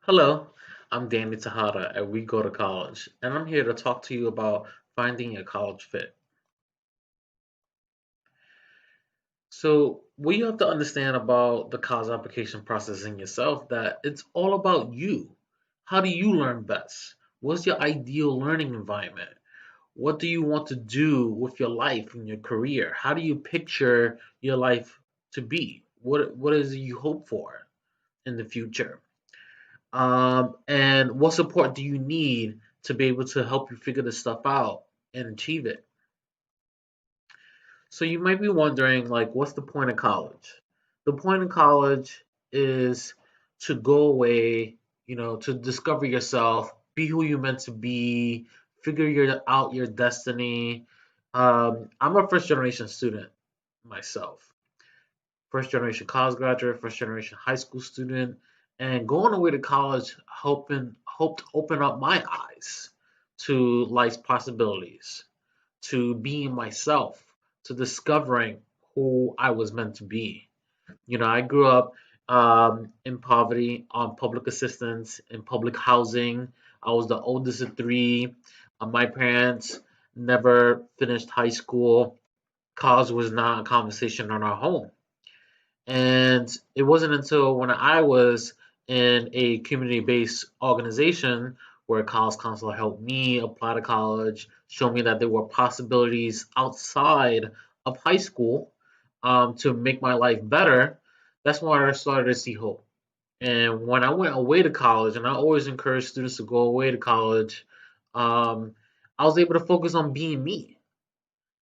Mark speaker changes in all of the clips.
Speaker 1: Hello, I'm Danny Tejada and We Go to College, and I'm here to talk to you about finding a college fit. So, what you have to understand about the college application process in yourself that it's all about you. How do you learn best? What's your ideal learning environment? What do you want to do with your life and your career? How do you picture your life to be? What is it you hope for in the future? And what support do you need to be able to help you figure this stuff out and achieve it? So you might be wondering, like, what's the point of college? The point of college is to go away, to discover yourself, be who you're meant to be, out your destiny. I'm a first generation student myself, first generation college graduate, first generation high school student, and going away to college hoped to open up my eyes to life's possibilities, to being myself, to discovering who I was meant to be. I grew up in poverty, on public assistance, in public housing. I was the oldest of three. My parents never finished high school. College was not a conversation in our home. And it wasn't until when I was in a community based organization where a college counselor helped me apply to college, show me that there were possibilities outside of high school to make my life better. That's when I started to see hope. And when I went away to college, and I always encourage students to go away to college, um, I was able to focus on being me.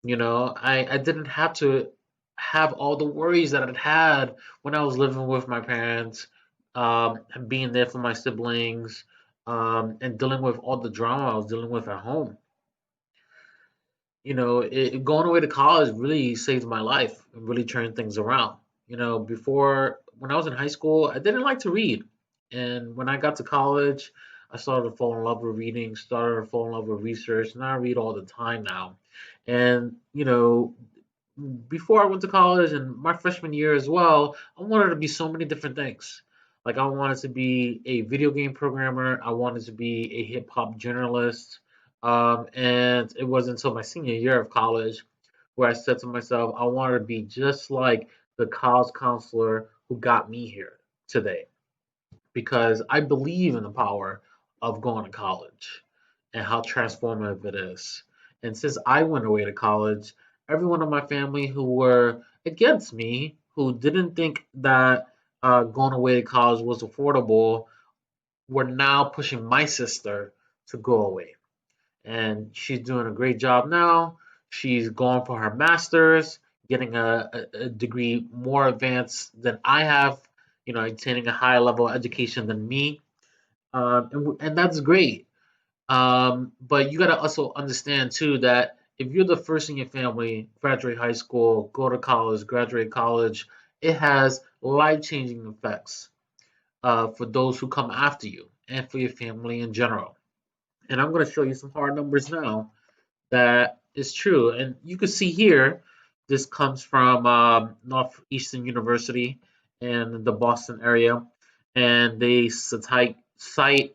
Speaker 1: I didn't have to have all the worries that I'd had when I was living with my parents, being there for my siblings, and dealing with all the drama I was dealing with at home. Going away to college really saved my life and really turned things around. Before when I was in high school, I didn't like to read, and when I got to college, I started to fall in love with reading, started to fall in love with research, and I read all the time now. And before I went to college and my freshman year as well, I wanted to be so many different things. Like I wanted to be a video game programmer, I wanted to be a hip hop journalist, and it wasn't until my senior year of college where I said to myself, I wanted to be just like the college counselor who got me here today, because I believe in the power of going to college and how transformative it is. And since I went away to college, everyone in my family who were against me, who didn't think that going away to college was affordable, were now pushing my sister to go away. And she's doing a great job now. She's going for her master's, getting a degree more advanced than I have, attaining a higher level of education than me. And that's great. But you got to also understand too that if you're the first in your family, graduate high school, go to college, graduate college, it has life-changing effects for those who come after you and for your family in general. And I'm going to show you some hard numbers now that is true. And you can see here, this comes from Northeastern University in the Boston area, and they cite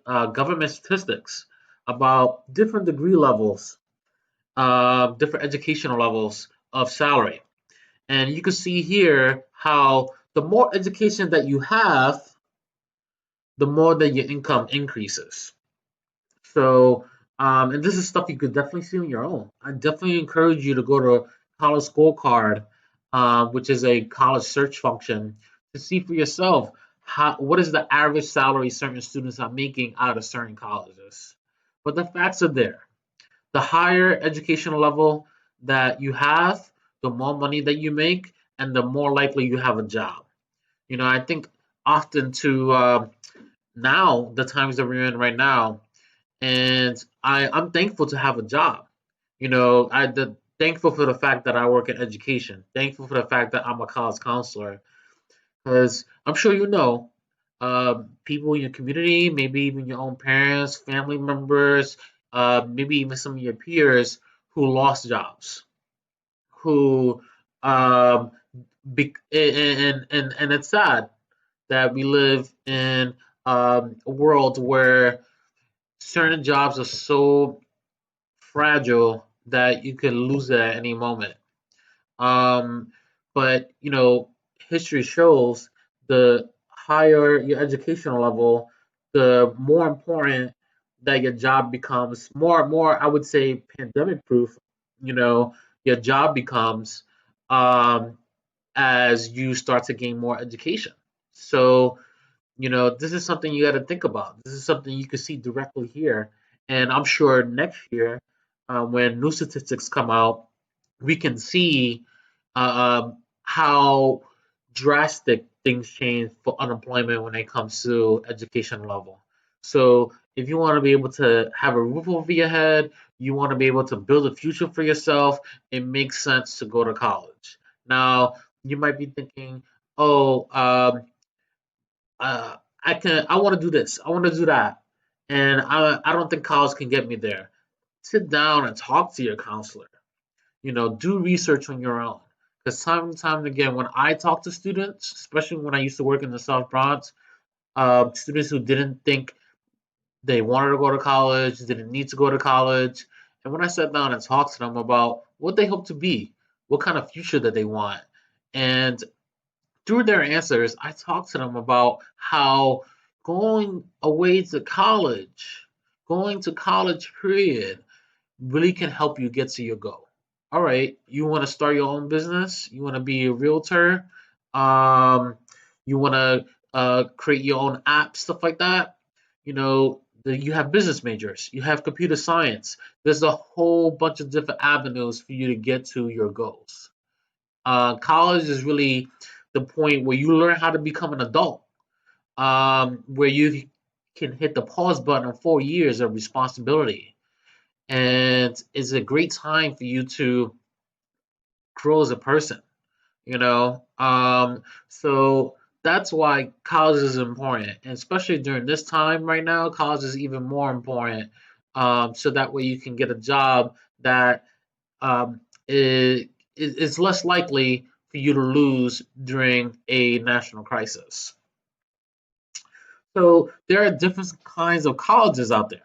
Speaker 1: government statistics about different degree levels, different educational levels of salary. And you can see here how the more education that you have, the more that your income increases. So, and this is stuff you could definitely see on your own. I definitely encourage you to go to College Scorecard, which is a college search function, to see for yourself what is the average salary certain students are making out of certain colleges. But the facts are there. The higher educational level that you have, the more money that you make, and the more likely you have a job. I think often to now, the times that we're in right now, and I'm thankful to have a job. Thankful for the fact that I work in education. Thankful for the fact that I'm a college counselor, because I'm sure people in your community, maybe even your own parents, family members, maybe even some of your peers who lost jobs, who and it's sad that we live in world where certain jobs are so fragile that you can lose it at any moment. Um, but history shows the higher your educational level, the more important that your job becomes. More, I would say, pandemic proof. You know, your job becomes um, as you start to gain more education. So this is something you got to think about. This is something you can see directly here, and I'm sure next year, when new statistics come out, we can see how drastic things change for unemployment when it comes to education level. So if you want to be able to have a roof over your head, you want to be able to build a future for yourself, it makes sense to go to college. Now, you might be thinking, oh, uh, I want to do this, I want to do that, and I don't think college can get me there. Sit down and talk to your counselor. Do research on your own. Because time and time again, when I talk to students, especially when I used to work in the South Bronx, students who didn't think they wanted to go to college, didn't need to go to college, and when I sat down and talked to them about what they hope to be, what kind of future that they want, and through their answers, I talked to them about how going away to college, going to college, period, really can help you get to your goal. All right, you want to start your own business, you want to be a realtor, um, you want to create your own app, stuff like that. You have business majors, you have computer science. There's a whole bunch of different avenues for you to get to your goals. College is really the point where you learn how to become an adult, where you can hit the pause button on 4 years of responsibility, and it's a great time for you to grow as a person. So that's why college is important, and especially during this time right now, college is even more important. So that way you can get a job that um, is less likely for you to lose during a national crisis. So there are different kinds of colleges out there.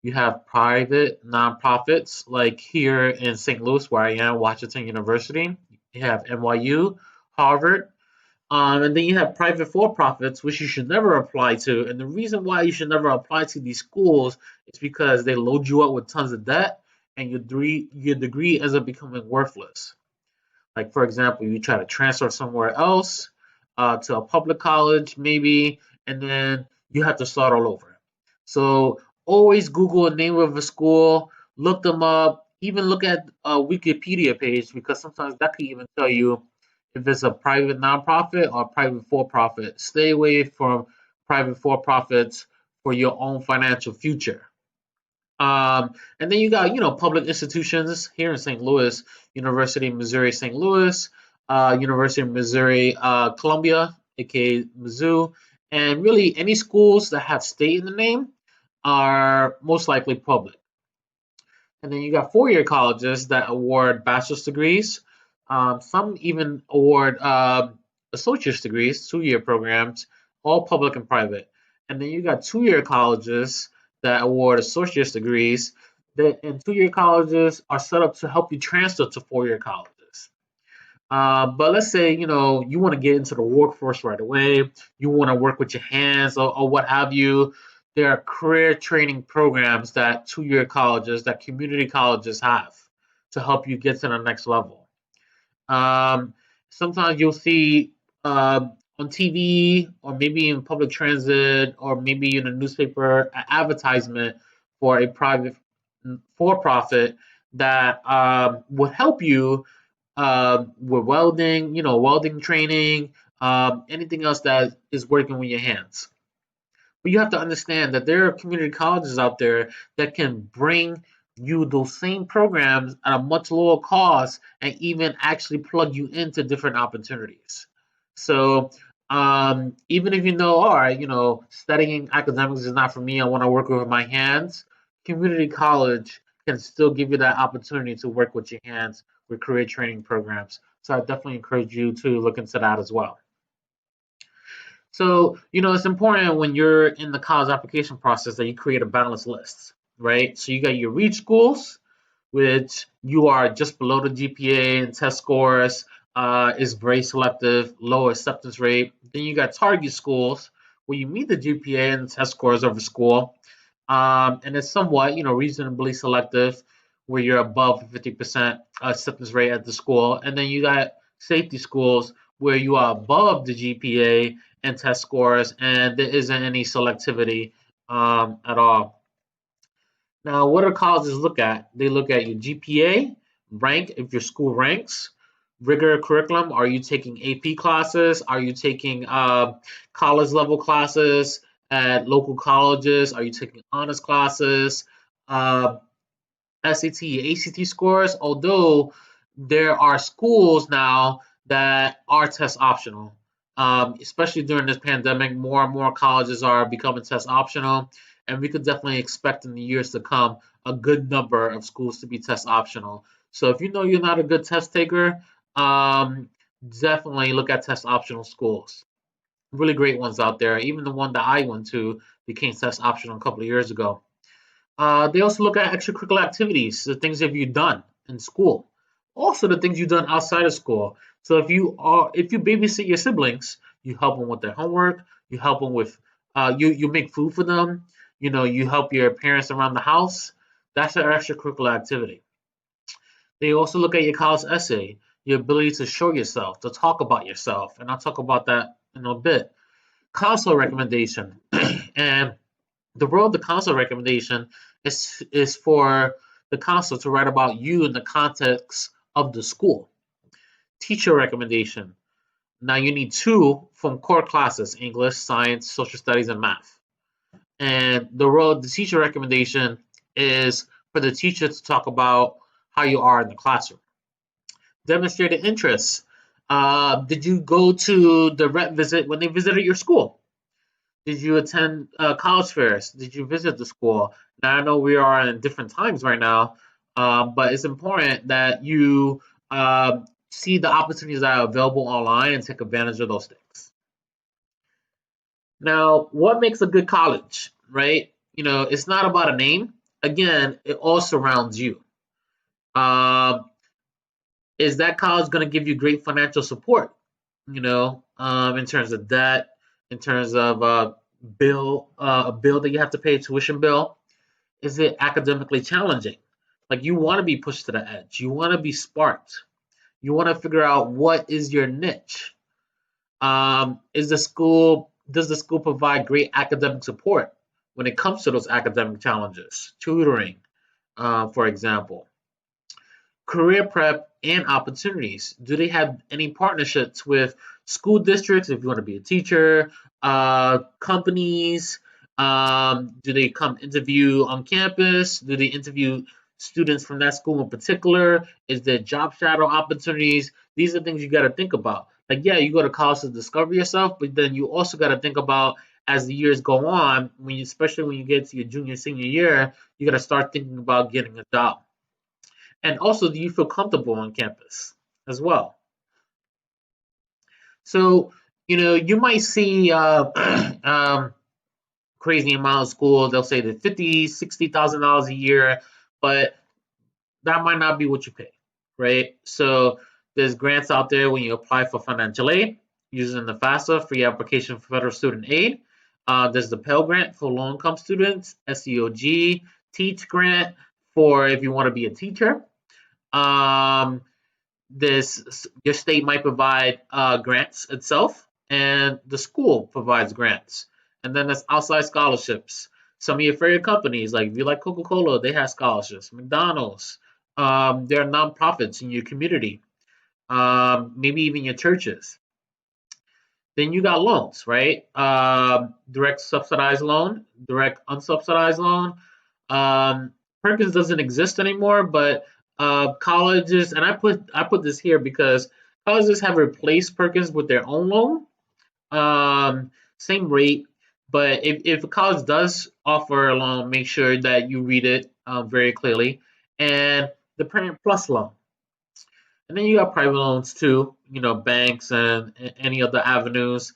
Speaker 1: You have private nonprofits, like here in St. Louis, where I am, Washington University. You have NYU, Harvard, and then you have private for-profits, which you should never apply to. And the reason why you should never apply to these schools is because they load you up with tons of debt, and your degree ends up becoming worthless. Like, for example, you try to transfer somewhere else, to a public college, maybe, and then you have to start all over. So always Google the name of a school, look them up, even look at a Wikipedia page, because sometimes that can even tell you if it's a private nonprofit or private for profit. Stay away from private for profits for your own financial future. And then you got, public institutions here in St. Louis, University of Missouri St. Louis, University of Missouri Columbia, aka Mizzou, and really any schools that have state in the name are most likely public. And then you got four-year colleges that award bachelor's degrees. Some even award associate's degrees, two-year programs, all public and private. And then you got two-year colleges that award associate's degrees. And two-year colleges are set up to help you transfer to four-year colleges. But let's say you want to get into the workforce right away. You want to work with your hands, or what have you. There are career training programs that two-year colleges, that community colleges have to help you get to the next level. Um, Sometimes you'll see on TV, or maybe in public transit, or maybe in a newspaper, an advertisement for a private for-profit that would help you with welding, welding training, anything else that is working with your hands. But you have to understand that there are community colleges out there that can bring you those same programs at a much lower cost, and even actually plug you into different opportunities. So even if all right, studying academics is not for me, I want to work with my hands, community college can still give you that opportunity to work with your hands with career training programs. So I definitely encourage you to look into that as well. So, it's important when you're in the college application process that you create a balanced list, right? So you got your reach schools, which you are just below the GPA and test scores, is very selective, low acceptance rate. Then you got target schools where you meet the GPA and test scores of a school, and it's somewhat, reasonably selective, where you're above 50% acceptance rate at the school. And then you got safety schools where you are above the GPA and test scores, and there isn't any selectivity at all. Now, what do colleges look at? They look at your GPA, rank, if your school ranks, rigor curriculum. Are you taking AP classes? Are you taking college level classes at local colleges? Are you taking honors classes? Uh, SAT, ACT scores, although there are schools now that are test optional. Especially during this pandemic, more and more colleges are becoming test optional, and we could definitely expect in the years to come a good number of schools to be test optional. So if you know you're not a good test taker, definitely look at test optional schools. Really great ones out there. Even the one that I went to became test optional a couple of years ago. They also look at extracurricular activities, the things that you've done in school, also the things you've done outside of school. So if you babysit your siblings, you help them with their homework, you help them with, you make food for them, you help your parents around the house. That's an extracurricular activity. They also look at your college essay, your ability to show yourself, to talk about yourself, and I'll talk about that in a bit. Council recommendation, and the role of the council recommendation is for the council to write about you in the context of the school. Teacher recommendation. Now you need two from core classes: English, science, social studies, and math. And the role of the teacher recommendation is for the teacher to talk about how you are in the classroom. Demonstrated interest. Did you go to the rep visit when they visited your school? Did you attend college fairs? Did you visit the school? Now I know we are in different times right now, but it's important that you see the opportunities that are available online and take advantage of those things. Now, what makes a good college, right? It's not about a name. Again, it all surrounds you. Um, is that college going to give you great financial support? In terms of debt, in terms of a bill that you have to pay, a tuition bill. Is it academically challenging? Like you want to be pushed to the edge. You want to be sparked. You want to figure out what is your niche. Does the school provide great academic support when it comes to those academic challenges? Tutoring, for example. Career prep and opportunities. Do they have any partnerships with school districts if you want to be a teacher, companies? Do they come interview on campus? Do they interview students from that school in particular? Is there job shadow opportunities? These are things you got to think about. Like, yeah, you go to college to discover yourself, but then you also got to think about as the years go on, especially when you get to your junior, senior year, you got to start thinking about getting a job. And also, do you feel comfortable on campus as well? So, you might see crazy amount of schools. They'll say that 50, $60,000 a year, but that might not be what you pay, right? So there's grants out there when you apply for financial aid using the FAFSA, free application for federal student aid. There's the Pell Grant for low income students, SEOG, Teach Grant for if you want to be a teacher. Um, this your state might provide grants itself, and the school provides grants. And then there's outside scholarships. Some of your favorite companies, like if you like Coca-Cola, they have scholarships. McDonald's, there are nonprofits in your community, maybe even your churches. Then you got loans, right? Direct subsidized loan, direct unsubsidized loan. Perkins doesn't exist anymore, but colleges, and I put this here because colleges have replaced Perkins with their own loan, same rate. But if a college does offer a loan, make sure that you read it very clearly. And the Parent Plus loan. And then you got private loans too, banks and any other avenues.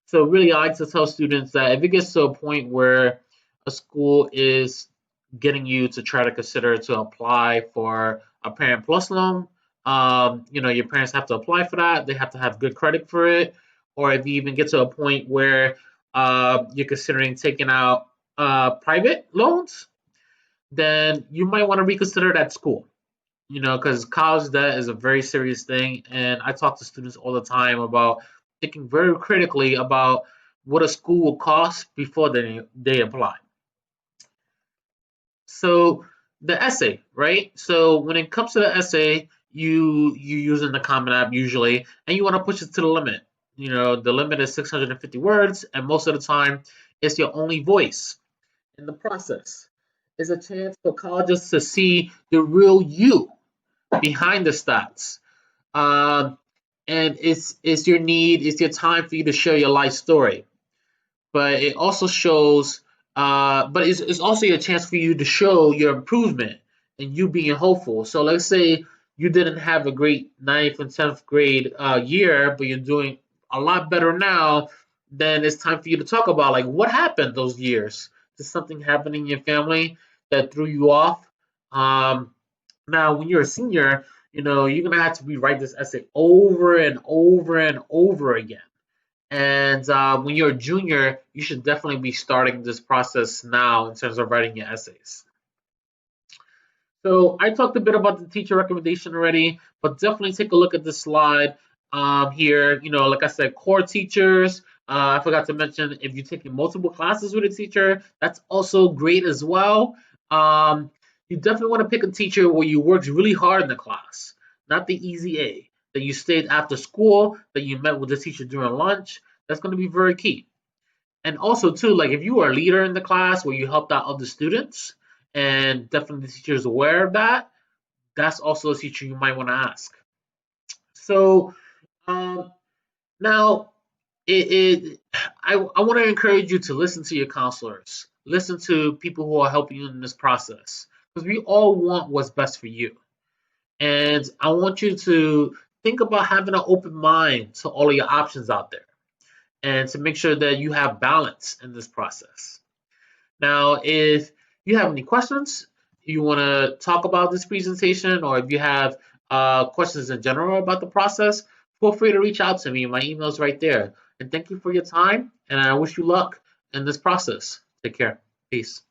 Speaker 1: So really, I like to tell students that if it gets to a point where a school is getting you to try to consider to apply for a Parent Plus loan, your parents have to apply for that. They have to have good credit for it. Or if you even get to a point where you're considering taking out private loans, then you might want to reconsider that school. Because college debt is a very serious thing, and I talk to students all the time about thinking very critically about what a school will cost before they apply. So the essay, right? So when it comes to the essay, you using the Common App usually, and you want to push it to the limit. The limit is 650 words, and most of the time, it's your only voice in the process. It's a chance for colleges to see the real you behind the stats. Um, and it's your need, it's your time for you to share your life story. But it also shows, but it's also a chance for you to show your improvement and you being hopeful. So let's say you didn't have a great ninth and 10th grade year, but you're doing a lot better now. Then it's time for you to talk about like what happened those years. Did something happen in your family that threw you off? Um, Now, when you're a senior, you're gonna have to rewrite this essay over and over and over again. And when you're a junior, you should definitely be starting this process now in terms of writing your essays. So I talked a bit about the teacher recommendation already, but definitely take a look at this slide here. Like I said, core teachers. I forgot to mention if you're taking multiple classes with a teacher, that's also great as well. You definitely want to pick a teacher where you worked really hard in the class, not the easy A. That you stayed after school, that you met with the teacher during lunch. That's going to be very key. And also too, like if you are a leader in the class where you helped out other students, and definitely the teacher is aware of that, that's also a teacher you might want to ask. So um, now I want to encourage you to listen to your counselors, listen to people who are helping you in this process, because we all want what's best for you. And I want you to think about having an open mind to all of your options out there and to make sure that you have balance in this process. Now, if you have any questions, you want to talk about this presentation, or if you have questions in general about the process, feel free to reach out to me. My email is right there. And thank you for your time, and I wish you luck in this process. Take care. Peace.